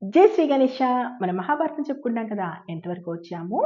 జై శ్రీ గణేష. మన మహాభారతం చెప్పుకున్నాం కదా, ఎంతవరకు వచ్చాము?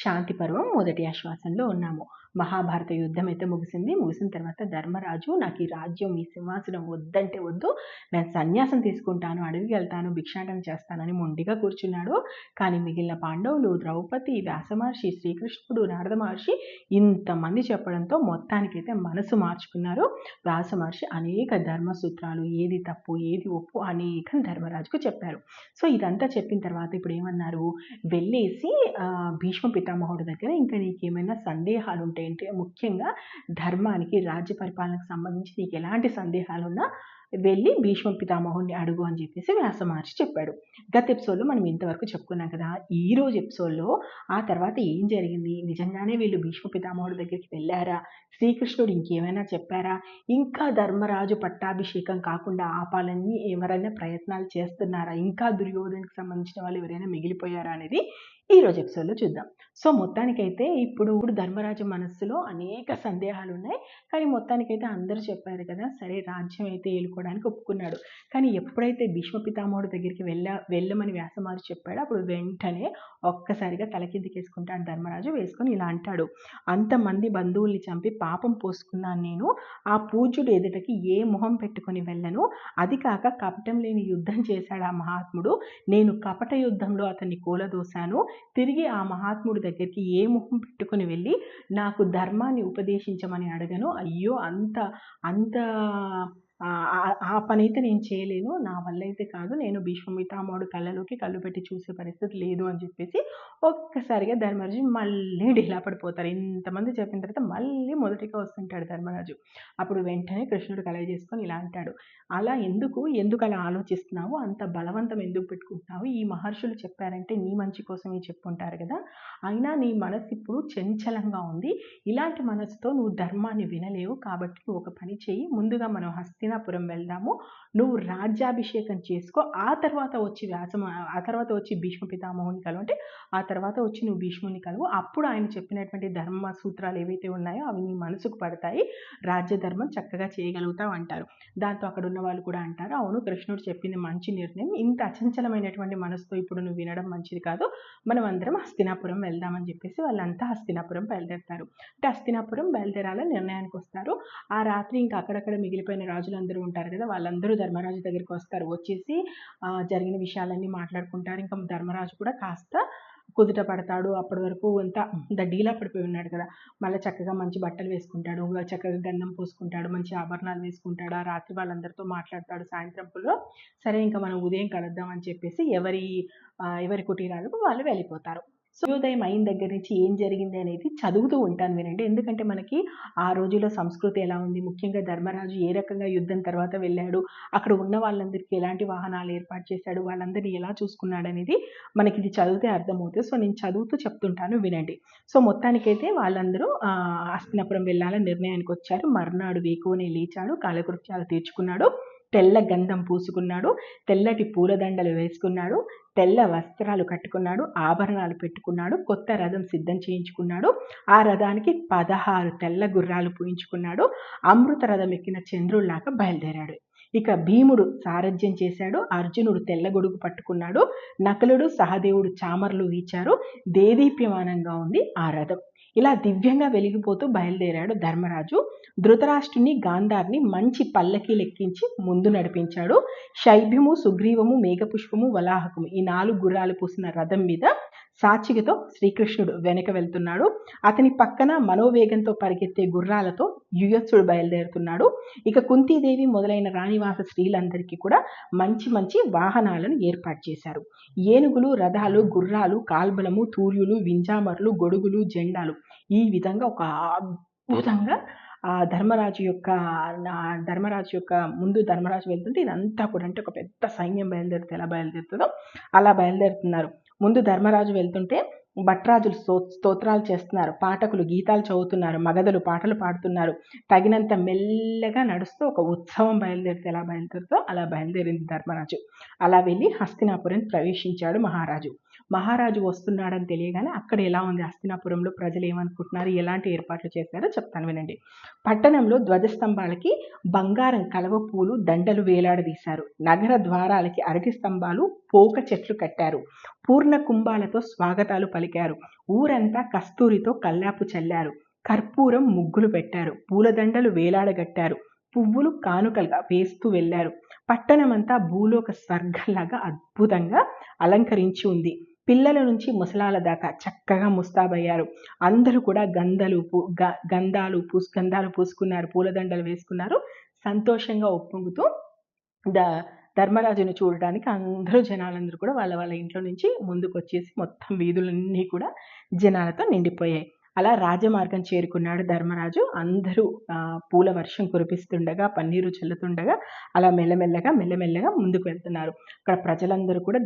శాంతి పర్వం మొదటి ఆశ్వాసంలో ఉన్నాము. మహాభారత యుద్ధం అయితే ముగిసిన తర్వాత ధర్మరాజు, నాకు ఈ రాజ్యం, ఈ సింహాసనం వద్దంటే వద్దు, నేను సన్యాసం తీసుకుంటాను, అడవికి వెళ్తాను, భిక్షాటన చేస్తానని మొండిగా కూర్చున్నాడు. కానీ మిగిలిన పాండవులు, ద్రౌపది, వ్యాస మహర్షి, శ్రీకృష్ణుడు, నారద మహర్షి ఇంతమంది చెప్పడంతో మొత్తానికైతే మనసు మార్చుకున్నారు. వ్యాస మహర్షి అనేక ధర్మ సూత్రాలు, ఏది తప్పు ఏది ఒప్పు అనేకం ధర్మరాజుకు చెప్పారు. సో ఇదంతా చెప్పిన తర్వాత ఇప్పుడు ఏమన్నారు, వెళ్ళేసి భీష్మ పితామహుడి దగ్గర ఇంకా నీకేమైనా సందేహాలు ఉంటే, ముఖ్యంగా ధర్మానికి, రాజ్య పరిపాలనకు సంబంధించి నీకు ఎలాంటి సందేహాలున్నా వెళ్ళి భీష్మ పితామహుడిని అడుగు అని చెప్పేసి వ్యాస మహర్షి చెప్పాడు. గత ఎపిసోడ్లో మనం ఇంతవరకు చెప్పుకున్నాం కదా. ఈ రోజు ఎపిసోడ్లో ఆ తర్వాత ఏం జరిగింది, నిజంగానే వీళ్ళు భీష్మ పితామహుడి దగ్గరికి వెళ్ళారా, శ్రీకృష్ణుడు ఇంకేమైనా చెప్పారా, ఇంకా ధర్మరాజు పట్టాభిషేకం కాకుండా ఆపాలని ఎవరైనా ప్రయత్నాలు చేస్తున్నారా, ఇంకా దుర్యోధనకి సంబంధించిన వాళ్ళు ఎవరైనా మిగిలిపోయారా అనేది ఈ రోజు ఎపిసోడ్లో చూద్దాం. సో మొత్తానికైతే ఇప్పుడు ధర్మరాజు మనస్సులో అనేక సందేహాలు ఉన్నాయి. కానీ మొత్తానికైతే అందరూ చెప్పారు కదా, సరే రాజ్యం అయితే ఏలుకోవడానికి ఒప్పుకున్నాడు. కానీ ఎప్పుడైతే భీష్మ పితామహుడి దగ్గరికి వెళ్ళమని వ్యాసమహర్షి చెప్పాడో అప్పుడు వెంటనే ఒక్కసారిగా తలకిందికేసుకుంటాడు ధర్మరాజు, వేసుకొని ఇలా అంటాడు, అంతమంది బంధువుల్ని చంపి పాపం పోసుకున్నాను నేను, ఆ పూజ్యుడు ఎదుటకి ఏ మొహం పెట్టుకొని వెళ్ళను, అది కాక కపటం లేని యుద్ధం చేశాడు ఆ మహాత్ముడు, నేను కపట యుద్ధంలో అతన్ని కూలదోశాను, తిరిగి ఆ మహాత్ముడి దగ్గరికి ఏ ముఖం పెట్టుకుని వెళ్ళి నాకు ధర్మాన్ని ఉపదేశించమని అడగను, అయ్యో అంత అంత ఆ పని అయితే నేను చేయలేను, నా వల్ల అయితే కాదు, నేను భీష్మ పితామహుడు కళ్ళలోకి కళ్ళు పెట్టి చూసే పరిస్థితి లేదు అని చెప్పేసి ఒక్కసారిగా ధర్మరాజు మళ్ళీ ఢీలా పడిపోతారు. ఇంతమంది చెప్పిన తర్వాత మళ్ళీ మొదటిగా వస్తుంటాడు ధర్మరాజు. అప్పుడు వెంటనే కృష్ణుడు కలగ చేసుకొని ఇలా అంటాడు, అలా ఎందుకు అలా ఆలోచిస్తున్నావు, అంత బలవంతం ఎందుకు పెట్టుకుంటున్నావు, ఈ మహర్షులు చెప్పారంటే నీ మంచి కోసమే చెప్పుంటారు కదా, అయినా నీ మనసు ఇప్పుడు చంచలంగా ఉంది, ఇలాంటి మనసుతో నువ్వు ధర్మాన్ని వినలేవు, కాబట్టి నువ్వు ఒక పని చేయి, ముందుగా మనం హస్తినాపురం వెళ్దాము, నువ్వు రాజ్యాభిషేకం చేసుకో, ఆ తర్వాత వచ్చి భీష్మ పితామహుని కలువు, అంటే ఆ తర్వాత వచ్చి నువ్వు భీష్ముని కలువు, అప్పుడు ఆయన చెప్పినటువంటి ధర్మ సూత్రాలు ఏవైతే ఉన్నాయో అవి నీ మనసుకు పడతాయి, రాజ్యధర్మం చక్కగా చేయగలుగుతావు అంటారు. దాంతో అక్కడ ఉన్న వాళ్ళు కూడా అంటారు, అవును కృష్ణుడు చెప్పింది మంచి నిర్ణయం, ఇంత అచంచలమైనటువంటి మనసుతో ఇప్పుడు నువ్వు వినడం మంచిది కాదు, మనం అందరం హస్తినాపురం వెళ్దామని చెప్పేసి వాళ్ళంతా హస్తినాపురం బయలుదేరుతారు. అంటే హస్తినాపురం బయలుదేరాలని నిర్ణయానికి వస్తారు. ఆ రాత్రి ఇంకా అక్కడక్కడ మిగిలిపోయిన రాజులందరూ ఉంటారు కదా, వాళ్ళందరూ ధర్మరాజు దగ్గరికి వస్తారు. వచ్చేసి జరిగిన విషయాలన్నీ మాట్లాడుకుంటారు. ఇంకా ధర్మరాజు కూడా కాస్త కుదుట పడతాడు. అప్పటి వరకు అంతా డీలా పడిపోయి ఉన్నాడు కదా, మళ్ళీ చక్కగా మంచి బట్టలు వేసుకుంటాడు, చక్కగా గంధం పూసుకుంటాడు, మంచి ఆభరణాలు వేసుకుంటాడు. ఆ రాత్రి వాళ్ళందరితో మాట్లాడతాడు. సాయంత్రం పుల్లో సరే ఇంకా మనం ఉదయం కలుద్దాం అని చెప్పేసి ఎవరి కుటీరాలకు వాళ్ళు వెళ్ళిపోతారు. సూర్యోదయం అయిన దగ్గర నుంచి ఏం జరిగింది అనేది చదువుతూ ఉంటాను వినండి, ఎందుకంటే మనకి ఆ రోజుల్లో సంస్కృతి ఎలా ఉంది, ముఖ్యంగా ధర్మరాజు ఏ రకంగా యుద్ధం తర్వాత వెళ్ళాడు, అక్కడ ఉన్న వాళ్ళందరికీ ఎలాంటి వాహనాలు ఏర్పాటు చేశాడు, వాళ్ళందరినీ ఎలా చూసుకున్నాడు అనేది మనకి ఇది చదివితే అర్థమవుతుంది. సో నేను చదువుతూ చెప్తుంటాను వినండి. సో మొత్తానికైతే వాళ్ళందరూ హస్తినాపురం వెళ్ళాలని నిర్ణయానికి వచ్చారు. మర్నాడు వేకువనే లేచాడు, కాలకృత్యాలు తీర్చుకున్నాడు, తెల్ల గంధం పూసుకున్నాడు, తెల్లటి పూలదండలు వేసుకున్నాడు, తెల్ల వస్త్రాలు కట్టుకున్నాడు, ఆభరణాలు పెట్టుకున్నాడు, కొత్త రథం సిద్ధం చేయించుకున్నాడు, ఆ రథానికి 16 తెల్ల గుర్రాలు పూయించుకున్నాడు, అమృత రథం ఎక్కిన చంద్రుల్లాగా బయలుదేరాడు. ఇక భీముడు సారథ్యం చేశాడు, అర్జునుడు తెల్ల గొడుగు పట్టుకున్నాడు, నకులుడు సహదేవుడు చామర్లు వీచారు, దేదీప్యమానంగా ఉంది ఆ రథం. ఇలా దివ్యంగా వెలిగిపోతూ బయలుదేరాడు ధర్మరాజు. ధృతరాష్ట్రుని, గాంధార్ని మంచి పల్లకి లెక్కించి ముందు నడిపించాడు. శైభ్యము, సుగ్రీవము, మేఘపుష్పము, వలాహకము ఈ 4 గుర్రాలు పూసిన రథం మీద సాచికతో శ్రీకృష్ణుడు వెనక వెళ్తున్నాడు. అతని పక్కన మనోవేగంతో పరిగెత్తే గుర్రాలతో యుయత్సుడు బయలుదేరుతున్నాడు. ఇక కుంతీదేవి మొదలైన రాణివాస స్త్రీలందరికీ కూడా మంచి మంచి వాహనాలను ఏర్పాటు చేశారు. ఏనుగులు, రథాలు, గుర్రాలు, కాల్బలము, తూర్యులు, వింజామర్లు, గొడుగులు, జెండాలు ఈ విధంగా ఒక అద్భుతంగా ధర్మరాజు యొక్క ముందు ధర్మరాజు వెళ్తుంటే ఇదంతా కూడా అంటే ఒక పెద్ద సైన్యం బయలుదేరితే ఎలా బయలుదేరుతుందో అలా బయలుదేరుతున్నారు. ముందు ధర్మరాజు వెళ్తుంటే భట్రాజులు స్తోత్రాలు చేస్తున్నారు, పాఠకులు గీతాలు చదువుతున్నారు, మగధలు పాటలు పాడుతున్నారు. తగినంత మెల్లగా నడుస్తూ ఒక ఉత్సవం బయలుదేరితే ఎలా బయలుదేరుతో అలా బయలుదేరింది ధర్మరాజు. అలా వెళ్ళి హస్తినాపురం ప్రవేశించాడు మహారాజు వస్తున్నాడని తెలియగానే అక్కడ ఎలా ఉంది హస్తినాపురంలో, ప్రజలు ఏమనుకుంటున్నారు, ఎలాంటి ఏర్పాట్లు చేశారో చెప్తాను వినండి. పట్టణంలో ధ్వజస్తంభాలకి బంగారం కలవ పూలు దండలు వేలాడదీశారు. నగర ద్వారాలకి అరటి స్తంభాలు పోక చెట్లు కట్టారు. పూర్ణ కుంభాలతో స్వాగతాలు పలికారు. ఊరంతా కస్తూరితో కల్లాపు చల్లారు. కర్పూరం ముగ్గులు పెట్టారు. పూలదండలు వేలాడగట్టారు. పువ్వులు కానుకలుగా వేస్తూ వెళ్ళారు. పట్టణమంతా భూలోక స్వర్గంలాగా అద్భుతంగా అలంకరించి ఉంది. పిల్లల నుంచి ముసలాల దాకా చక్కగా ముస్తాబయ్యారు. అందరూ కూడా గంధాలు పూసుకున్నారు, పూలదండలు వేసుకున్నారు. సంతోషంగా ఒప్పొంగుతూ ధర్మరాజుని చూడడానికి జనాలందరూ కూడా వాళ్ళ వాళ్ళ ఇంట్లో నుంచి ముందుకు వచ్చేసి మొత్తం వీధులన్నీ కూడా జనాలతో నిండిపోయాయి. అలా రాజమార్గం చేరుకున్నాడు ధర్మరాజు. అందరూ పూల వర్షం కురిపిస్తుండగా, పన్నీరు చల్లుతుండగా అలా మెల్లమెల్లగా ముందుకు వెళ్తున్నారు. అక్కడ ప్రజలందరూ కూడా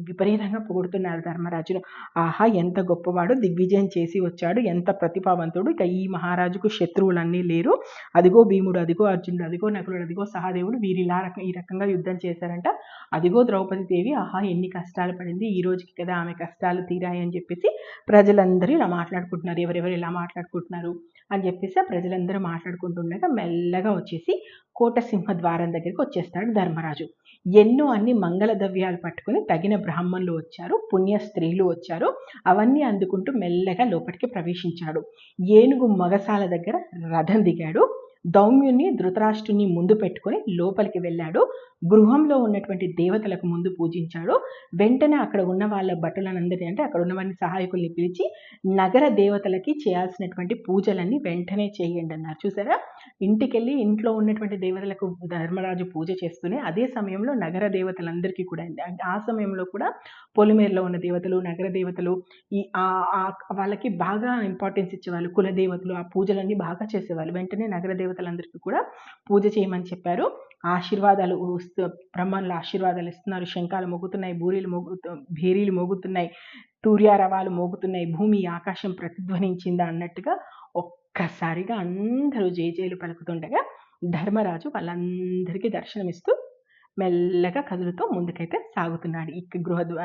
విపరీతంగా పొగుడుతున్నారు ధర్మరాజును. ఆహా, ఎంత గొప్పవాడు, దిగ్విజయం చేసి వచ్చాడు, ఎంత ప్రతిభావంతుడు, ఇక ఈ మహారాజుకు శత్రువులన్నీ లేరు, అదిగో భీముడు, అదిగో అర్జునుడు, అదిగో నకులుడు, అదిగో సహదేవుడు, వీరు ఈ రకంగా యుద్ధం చేశారంట, అదిగో ద్రౌపది దేవి, ఆహా ఎన్ని కష్టాలు పడింది, ఈ రోజుకి కదా ఆమె కష్టాలు తీరాయి అని చెప్పేసి ప్రజలందరూ ఇలా మాట్లాడుకుంటున్నారు. ఎవరెవరు ఇలా మాట్లాడుకుంటున్నారు అని చెప్పేసి ఆ ప్రజలందరూ మాట్లాడుకుంటుండగా మెల్లగా వచ్చేసి కోటసింహ ద్వారం దగ్గరికి వచ్చేస్తాడు ధర్మరాజు. అన్ని మంగళ ద్రవ్యాలు పట్టుకుని తగిన బ్రాహ్మణులు వచ్చారు, పుణ్య స్త్రీలు వచ్చారు. అవన్నీ అందుకుంటూ మెల్లగా లోపలికి ప్రవేశించాడు. ఏనుగు మగసాల దగ్గర రథం దిగాడు. దౌమ్యుని ధృతరాష్ట్రుని ముందు పెట్టుకుని లోపలికి వెళ్ళాడు. గృహంలో ఉన్నటువంటి దేవతలకు ముందు పూజించాడు. వెంటనే అక్కడ ఉన్న వాళ్ళ భటులనందరినీ, అంటే అక్కడ ఉన్నవారిని సహాయకుల్ని పిలిచి నగర దేవతలకి చేయాల్సినటువంటి పూజలన్నీ వెంటనే చేయండి అన్నారు. చూసారా, ఇంటికెళ్ళి ఇంట్లో ఉన్నటువంటి దేవతలకు ధర్మరాజు పూజ చేస్తూనే అదే సమయంలో నగర దేవతలందరికీ కూడా, ఆ సమయంలో కూడా పొలిమేరలో ఉన్న దేవతలు, నగర దేవతలు, వాళ్ళకి బాగా ఇంపార్టెన్స్ ఇచ్చేవాళ్ళు. కుల దేవతలు ఆ పూజలన్నీ బాగా చేసేవాళ్ళు. వెంటనే నగర దేవతలందరికీ కూడా పూజ చేయమని చెప్పారు. ఆశీర్వాదాలు బ్రహ్మణుల ఆశీర్వాదాలు ఇస్తున్నారు. శంఖాలు మోగుతున్నాయి, భేరీలు మోగుతున్నాయి, తూర్యారవాలు మోగుతున్నాయి, భూమి ఆకాశం ప్రతిధ్వనించిందా అన్నట్టుగా ఒక్కసారిగా అందరూ జయజయలు పలుకుతుండగా ధర్మరాజు వాళ్ళందరికీ దర్శనమిస్తూ మెల్లగా కదులుతో ముందుకైతే సాగుతున్నాడు.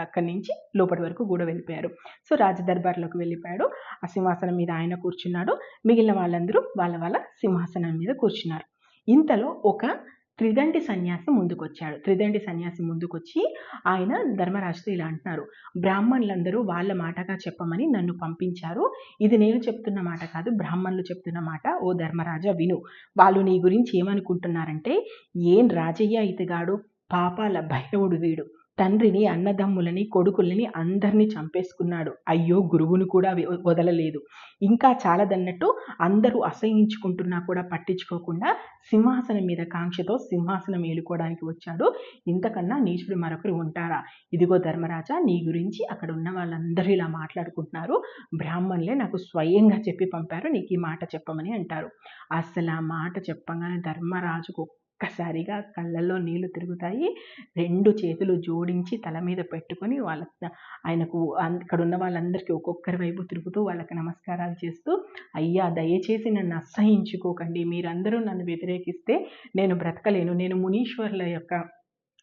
అక్కడి నుంచి లోపటి వరకు కూడా వెళ్ళిపోయారు. సో రాజదర్బార్లోకి వెళ్ళిపోయాడు. ఆ సింహాసనం మీద ఆయన కూర్చున్నాడు. మిగిలిన వాళ్ళందరూ వాళ్ళ వాళ్ళ సింహాసనం మీద కూర్చున్నారు. ఇంతలో ఒక త్రిదండి సన్యాసి ముందుకొచ్చాడు. త్రిదండి సన్యాసి ముందుకొచ్చి ఆయన ధర్మరాజుతో ఇలా అంటున్నారు, బ్రాహ్మణులందరూ వాళ్ళ మాటగా చెప్పమని నన్ను పంపించారు. ఇది నేను చెప్తున్న మాట కాదు, బ్రాహ్మణులు చెప్తున్న మాట. ఓ ధర్మరాజా విను. వాళ్ళు నీ గురించి ఏమనుకుంటున్నారంటే, ఏం రాజయ్య ఇతగాడు, పాపాల భైరవుడు వీడు, తండ్రిని, అన్నదమ్ములని, కొడుకులని అందరినీ చంపేసుకున్నాడు. అయ్యో గురువును కూడా వదలలేదు. ఇంకా చాలదన్నట్టు అందరూ అసహించుకుంటున్నా కూడా పట్టించుకోకుండా సింహాసనం మీద కాంక్షతో సింహాసనం ఏలుకోవడానికి వచ్చాడు. ఇంతకన్నా నీచుడు మరొకరు ఉంటారా? ఇదిగో ధర్మరాజా, నీ గురించి అక్కడ ఉన్న వాళ్ళందరూ ఇలా మాట్లాడుకుంటున్నారు. బ్రాహ్మణులే నాకు స్వయంగా చెప్పి పంపారు నీకు ఈ మాట చెప్పమని అంటారు. అసలు ఆ మాట చెప్పగానే ధర్మరాజుకు ఒక్కసారిగా కళ్ళల్లో నీళ్లు తిరుగుతాయి. 2 చేతులు జోడించి తల మీద పెట్టుకొని ఆయనకు అక్కడ ఉన్న వాళ్ళందరికీ ఒక్కొక్కరి వైపు తిరుగుతూ వాళ్ళకి నమస్కారాలు చేస్తూ, అయ్యా దయచేసి నన్ను అసహించుకోకండి, మీరందరూ నన్ను వ్యతిరేకిస్తే నేను బ్రతకలేను, నేను మునీశ్వరుల యొక్క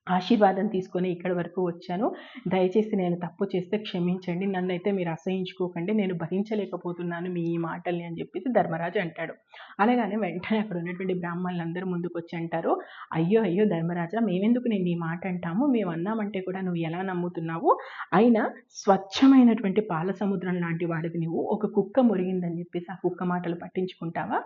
ఆశీర్వాదం తీసుకొని ఇక్కడి వరకు వచ్చాను, దయచేసి నేను తప్పు చేస్తే క్షమించండి, నన్నైతే మీరు అసహించుకోకండి, నేను భరించలేకపోతున్నాను మీ ఈ మాటల్ని అని చెప్పేసి ధర్మరాజు అంటాడు. అనగానే వెంటనే అక్కడ ఉన్నటువంటి బ్రాహ్మణులందరూ ముందుకు వచ్చి అంటారు, అయ్యో అయ్యో ధర్మరాజా, మేమెందుకు నేను ఈ మాట అంటాము, మేము అన్నామంటే కూడా నువ్వు ఎలా నమ్ముతున్నావు? అయినా స్వచ్ఛమైనటువంటి పాల సముద్రం లాంటి వాడివి నువ్వు, ఒక కుక్క మురిగిందని చెప్పేసి ఆ కుక్క మాటలు పట్టించుకుంటావా?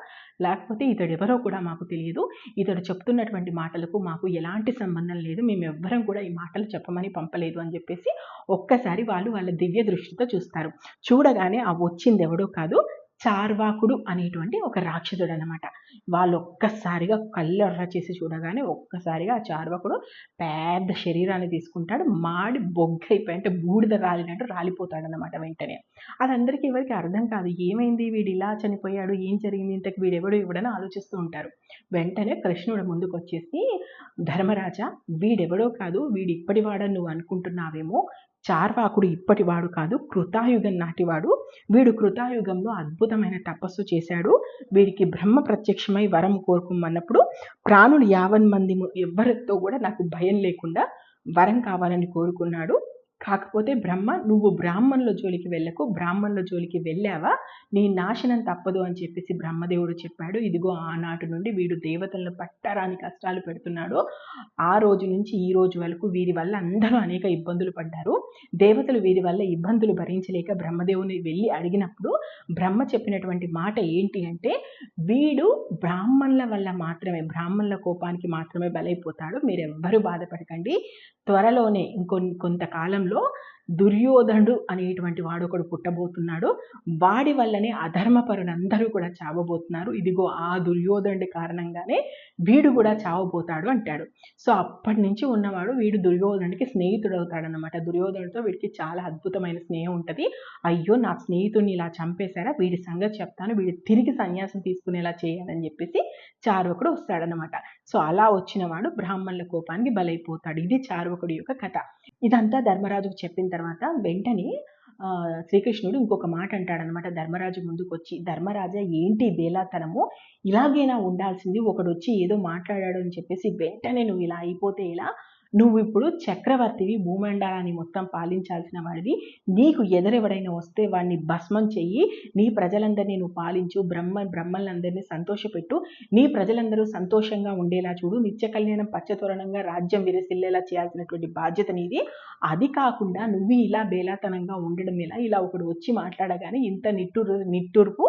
లేకపోతే ఇతడు ఎవరో కూడా మాకు తెలియదు, ఇతడు చెప్తున్నటువంటి మాటలకు మాకు ఎలాంటి సంబంధం లేదు, మేము ఎవ్వరం కూడా ఈ మాటలు చెప్పమని పంపలేదు అని చెప్పేసి ఒక్కసారి వాళ్ళ దివ్య దృష్టితో చూస్తారు. చూడగానే ఆ వచ్చింది ఎవడో కాదు, చార్వాకుడు అనేటువంటి ఒక రాక్షసుడు అనమాట. వాళ్ళు ఒక్కసారిగా కళ్ళెర్ర చేసి చూడగానే ఒక్కసారిగా ఆ చార్వాకుడు పెద్ద శరీరాన్ని తీసుకుంటాడు. మాడి బొగ్గైపోయి, అంటే బూడిద రాలినట్టు రాలిపోతాడు అనమాట. వెంటనే అదందరికీ ఎవరికి అర్థం కాదు, ఏమైంది వీడు ఇలా చనిపోయాడు, ఏం జరిగింది, ఇంతకు వీడెవడో ఇవ్వడని ఆలోచిస్తూ ఉంటారు. వెంటనే కృష్ణుడు ముందుకు వచ్చేసి, ధర్మరాజా వీడెవడో కాదు, వీడు ఇప్పటివాడని నువ్వు అనుకుంటున్నావేమో, చార్వాకుడు ఇప్పటివాడు కాదు, కృతాయుగం నాటివాడు. వీడు కృతాయుగంలో అద్భుతమైన తపస్సు చేశాడు. వీడికి బ్రహ్మ ప్రత్యక్షమై వరం కోరుకోమన్నప్పుడు ప్రాణులు 50 మంది ఎవ్వరితో కూడా నాకు భయం లేకుండా వరం కావాలని కోరుకున్నాడు. కాకపోతే బ్రహ్మ, నువ్వు బ్రాహ్మణుల జోలికి వెళ్ళకు, బ్రాహ్మణుల జోలికి వెళ్ళావా నీ నాశనం తప్పదు అని చెప్పేసి బ్రహ్మదేవుడు చెప్పాడు. ఇదిగో ఆనాటి నుండి వీడు దేవతలను పట్టరాని కష్టాలు పెడుతున్నాడు. ఆ రోజు నుంచి ఈ రోజు వరకు వీరి వల్ల అందరూ అనేక ఇబ్బందులు పడ్డారు. దేవతలు వీరి వల్ల ఇబ్బందులు భరించలేక బ్రహ్మదేవుని వెళ్ళి అడిగినప్పుడు బ్రహ్మ చెప్పినటువంటి మాట ఏంటి అంటే, వీడు బ్రాహ్మణుల వల్ల మాత్రమే, బ్రాహ్మణుల కోపానికి మాత్రమే బలైపోతాడు, మీరెవ్వరూ బాధపడకండి. త్వరలోనే కొంతకాలంలో దుర్యోధనుడు అనేటువంటి వాడు ఒకడు పుట్టబోతున్నాడు. వాడి వల్లనే అధర్మపరులందరూ కూడా చావబోతున్నారు. ఇదిగో ఆ దుర్యోధనుడి కారణంగానే వీడు కూడా చావబోతాడు అంటాడు. సో అప్పటి నుంచి ఉన్నవాడు వీడు దుర్యోధనుడికి స్నేహితుడు అవుతాడనమాట. దుర్యోధనుడితో వీడికి చాలా అద్భుతమైన స్నేహం ఉంటుంది. అయ్యో నా స్నేహితుడిని ఇలా చంపేశారా, వీడి సంగతి చెప్తాను, వీడి తిరిగి సన్యాసం తీసుకునేలా చేయాలని చెప్పేసి చార్వకుడు వస్తాడనమాట. సో అలా వచ్చినవాడు బ్రాహ్మణుల కోపానికి బలైపోతాడు. ఇది చార్వకుడి యొక్క కథ. ఇదంతా ధర్మరాజుకు చెప్పిన తర్వాత వెంటనే శ్రీకృష్ణుడు ఇంకొక మాట అంటాడనమాట ధర్మరాజు ముందుకు వచ్చి, ధర్మరాజా ఏంటి బేలాతనము, ఇలాగైనా ఉండాల్సింది, ఒకడు వచ్చి ఏదో మాట్లాడాడు అని చెప్పేసి వెంటనే నువ్వు ఇలా అయిపోతే ఇలా, నువ్వు ఇప్పుడు చక్రవర్తివి, భూమండలాన్ని మొత్తం పాలించాల్సిన వాడివి, నీకు ఎదురెవడైనా వస్తే వాడిని భస్మం చెయ్యి, నీ ప్రజలందరినీ నువ్వు పాలించు, బ్రహ్మలందరినీ సంతోషపెట్టు, నీ ప్రజలందరూ సంతోషంగా ఉండేలా చూడు, నిత్య కళ్యాణం పచ్చతోరణంగా రాజ్యం విరసిల్లేలా చేయాల్సినటువంటి బాధ్యత నీది. అది కాకుండా నువ్వు ఇలా బేలాతనంగా ఉండడం ఎలా, ఇలా ఒకడు వచ్చి మాట్లాడగానే ఇంత నిట్టూర్పు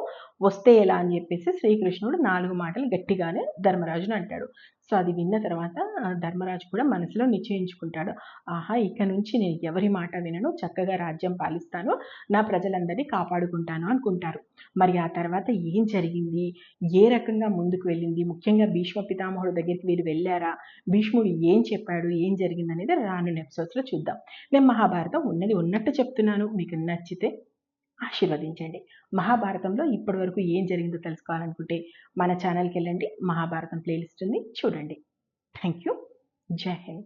వస్తే ఎలా అని చెప్పేసి శ్రీకృష్ణుడు 4 మాటలు గట్టిగానే ధర్మరాజును అంటాడు. సో అది విన్న తర్వాత ధర్మరాజు కూడా మనసులో నిశ్చయించుకుంటాడు, ఆహా ఇక నుంచి నేను ఎవరి మాట వినను, చక్కగా రాజ్యం పాలిస్తాను, నా ప్రజలందరినీ కాపాడుకుంటాను అనుకుంటారు. మరి ఆ తర్వాత ఏం జరిగింది, ఏ రకంగా ముందుకు వెళ్ళింది, ముఖ్యంగా భీష్మ పితామహుడు దగ్గరికి వీరు వెళ్ళారా, భీష్ముడు ఏం చెప్పాడు, ఏం జరిగింది అనేది రానున్న ఎపిసోడ్స్లో చూద్దాం. నేను మహాభారతం ఉన్నది ఉన్నట్టు చెప్తున్నాను, మీకు నచ్చితే ఆశీర్వదించండి. మహాభారతంలో ఇప్పటి వరకు ఏం జరిగిందో తెలుసుకోవాలనుకుంటే మన ఛానల్కి వెళ్ళండి, మహాభారతం ప్లేలిస్ట్ ఉంది, చూడండి. Thank you. జై హింద్.